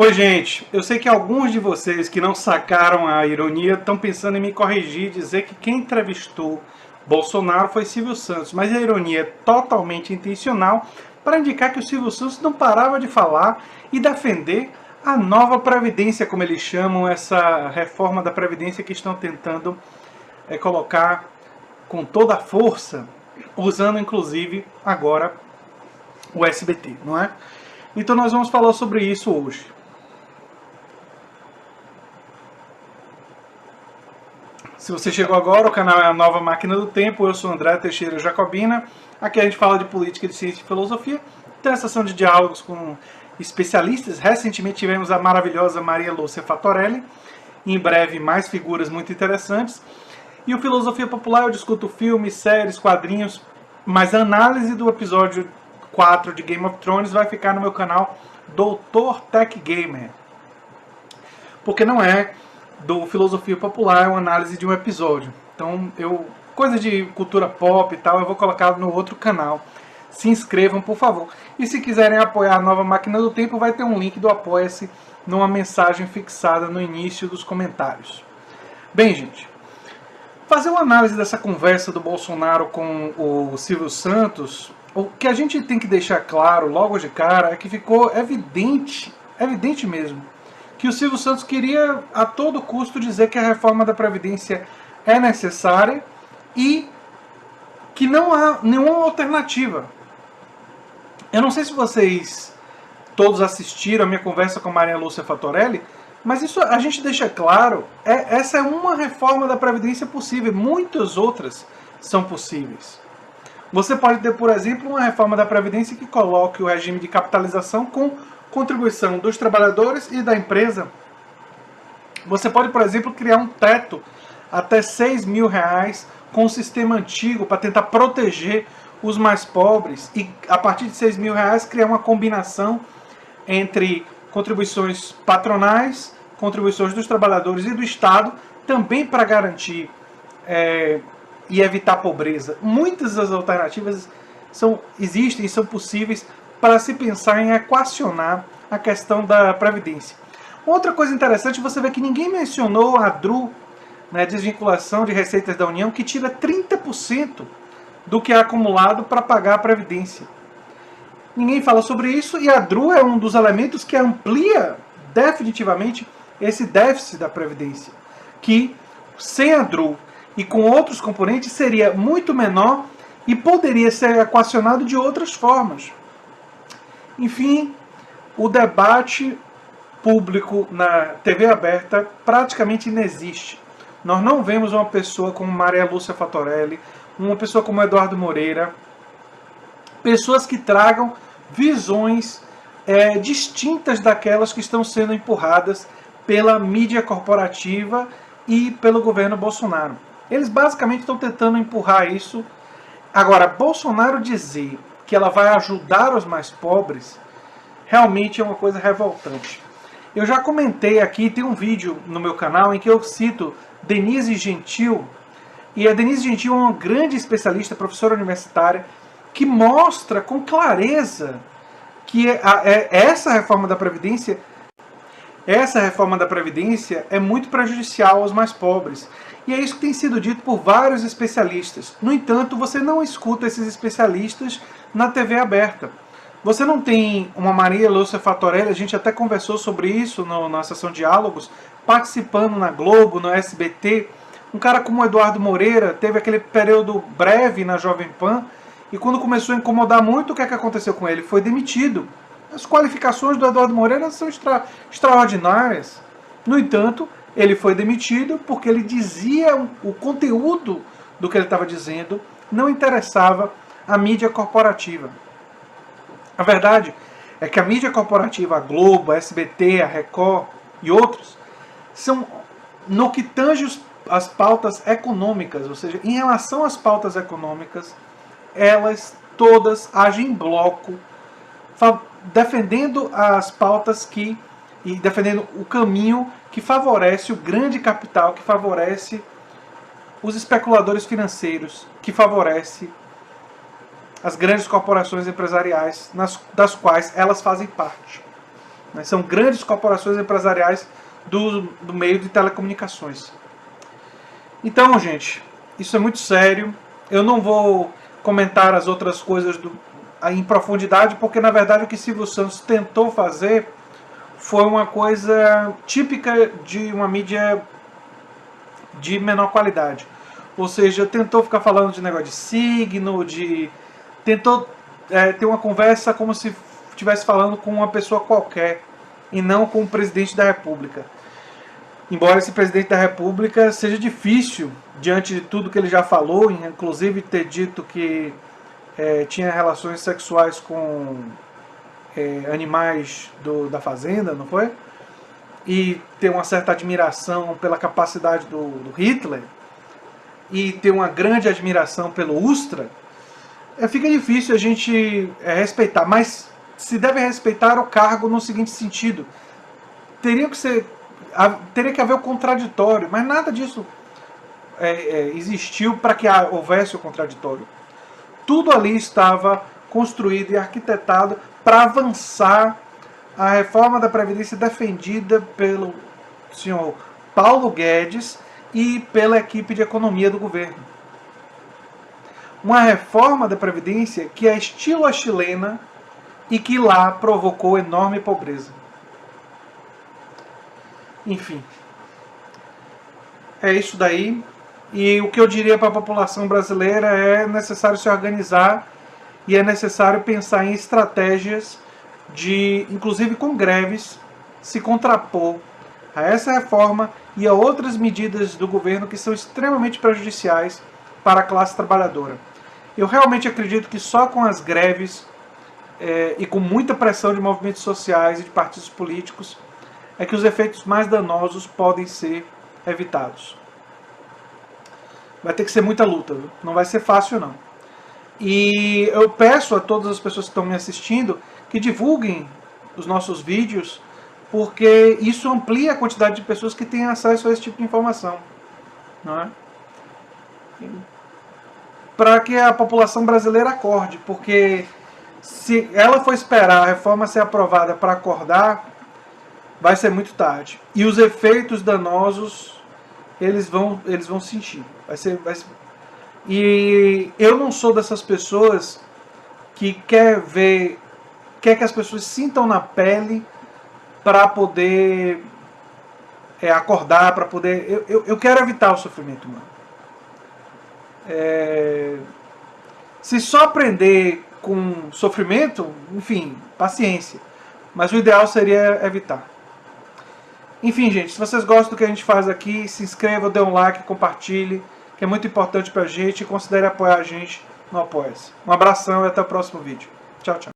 Oi, gente. Eu sei que alguns de vocês que não sacaram a ironia estão pensando em me corrigir e dizer que quem entrevistou Bolsonaro foi Silvio Santos, mas a ironia é totalmente intencional para indicar que o Silvio Santos não parava de falar e defender a nova Previdência, como eles chamam, essa reforma da Previdência que estão tentando colocar com toda a força, usando inclusive agora o SBT, não é? Então nós vamos falar sobre isso hoje. Se você chegou agora, o canal é a Nova Máquina do Tempo, eu sou André Teixeira Jacobina, aqui a gente fala de política, de ciência e filosofia, tem a sessão de diálogos com especialistas, recentemente tivemos a maravilhosa Maria Lúcia Fatorelli, em breve mais figuras muito interessantes, e o Filosofia Popular eu discuto filmes, séries, quadrinhos, mas a análise do episódio 4 de Game of Thrones vai ficar no meu canal Doutor Tech Gamer, porque não é do Filosofia Popular, é uma análise de um episódio. Então, coisa de cultura pop e tal, eu vou colocar no outro canal. Se inscrevam, por favor. E se quiserem apoiar a Nova Máquina do Tempo, vai ter um link do Apoia-se numa mensagem fixada no início dos comentários. Bem, gente, fazer uma análise dessa conversa do Bolsonaro com o Silvio Santos, o que a gente tem que deixar claro logo de cara é que ficou evidente mesmo, que o Silvio Santos queria a todo custo dizer que a reforma da Previdência é necessária e que não há nenhuma alternativa. Eu não sei se vocês todos assistiram a minha conversa com a Maria Lúcia Fatorelli, mas isso a gente deixa claro, essa é uma reforma da Previdência possível, muitas outras são possíveis. Você pode ter, por exemplo, uma reforma da Previdência que coloque o regime de capitalização com contribuição dos trabalhadores e da empresa. Você pode, por exemplo, criar um teto até R$6.000 com um sistema antigo para tentar proteger os mais pobres e, a partir de R$6.000, criar uma combinação entre contribuições patronais, contribuições dos trabalhadores e do Estado, também para garantir e evitar a pobreza. Muitas das alternativas existem e são possíveis para se pensar em equacionar a questão da Previdência. Outra coisa interessante, você vê que ninguém mencionou a DRU, né, desvinculação de receitas da União, que tira 30% do que é acumulado para pagar a Previdência. Ninguém fala sobre isso e a DRU é um dos elementos que amplia definitivamente esse déficit da Previdência, que sem a DRU e com outros componentes seria muito menor e poderia ser equacionado de outras formas. Enfim, o debate público na TV aberta praticamente inexiste. Nós não vemos uma pessoa como Maria Lúcia Fatorelli, uma pessoa como Eduardo Moreira, pessoas que tragam visões distintas daquelas que estão sendo empurradas pela mídia corporativa e pelo governo Bolsonaro. Eles basicamente estão tentando empurrar isso. Agora, Bolsonaro dizer que ela vai ajudar os mais pobres, realmente é uma coisa revoltante. Eu já comentei aqui, tem um vídeo no meu canal em que eu cito Denise Gentil, e a Denise Gentil é uma grande especialista, professora universitária, que mostra com clareza que essa reforma da Previdência é muito prejudicial aos mais pobres. E é isso que tem sido dito por vários especialistas. No entanto, você não escuta esses especialistas na TV aberta. Você não tem uma Maria Lúcia Fatorelli, a gente até conversou sobre isso na sessão Diálogos, participando na Globo, no SBT. Um cara como o Eduardo Moreira teve aquele período breve na Jovem Pan, e quando começou a incomodar muito, o que aconteceu com ele? Foi demitido. As qualificações do Eduardo Moreira são extraordinárias. No entanto, ele foi demitido porque ele dizia o conteúdo do que ele estava dizendo não interessava à mídia corporativa. A verdade é que a mídia corporativa, a Globo, a SBT, a Record e outros, são, no que tange as pautas econômicas, ou seja, em relação às pautas econômicas, elas todas agem em bloco, defendendo as pautas e defendendo o caminho que favorece o grande capital, que favorece os especuladores financeiros, que favorece as grandes corporações empresariais das quais elas fazem parte. né? São grandes corporações empresariais do meio de telecomunicações. Então, gente, isso é muito sério. Eu não vou comentar as outras coisas em profundidade, porque na verdade o que Silvio Santos tentou fazer foi uma coisa típica de uma mídia de menor qualidade. Ou seja, tentou ficar falando de negócio de signo, tentou ter uma conversa como se estivesse falando com uma pessoa qualquer e não com o presidente da República. Embora esse presidente da República seja difícil, diante de tudo que ele já falou, inclusive ter dito que tinha relações sexuais com animais da fazenda, não foi? E ter uma certa admiração pela capacidade do Hitler, e ter uma grande admiração pelo Ustra, fica difícil a gente respeitar, mas se deve respeitar o cargo no seguinte sentido: teria que haver o contraditório, mas nada disso existiu para que houvesse o contraditório. Tudo ali estava construído e arquitetado para avançar a reforma da Previdência defendida pelo senhor Paulo Guedes e pela equipe de economia do governo. Uma reforma da Previdência que é estilo a chilena e que lá provocou enorme pobreza. Enfim, é isso daí. E o que eu diria para a população brasileira é necessário se organizar e é necessário pensar em estratégias inclusive com greves, se contrapor a essa reforma e a outras medidas do governo que são extremamente prejudiciais para a classe trabalhadora. Eu realmente acredito que só com as greves e com muita pressão de movimentos sociais e de partidos políticos é que os efeitos mais danosos podem ser evitados. Vai ter que ser muita luta, viu? Não vai ser fácil não. E eu peço a todas as pessoas que estão me assistindo que divulguem os nossos vídeos, porque isso amplia a quantidade de pessoas que têm acesso a esse tipo de informação, não é? Para que a população brasileira acorde, porque se ela for esperar a reforma ser aprovada para acordar, vai ser muito tarde. E os efeitos danosos, eles vão sentir. E eu não sou dessas pessoas que quer que as pessoas sintam na pele para poder acordar, para poder... Eu quero evitar o sofrimento humano. Se só aprender com sofrimento, enfim, paciência. Mas o ideal seria evitar. Enfim, gente, se vocês gostam do que a gente faz aqui, se inscreva, dê um like, compartilhe, que é muito importante pra gente, e considere apoiar a gente no Apoia-se. Um abração e até o próximo vídeo. Tchau, tchau.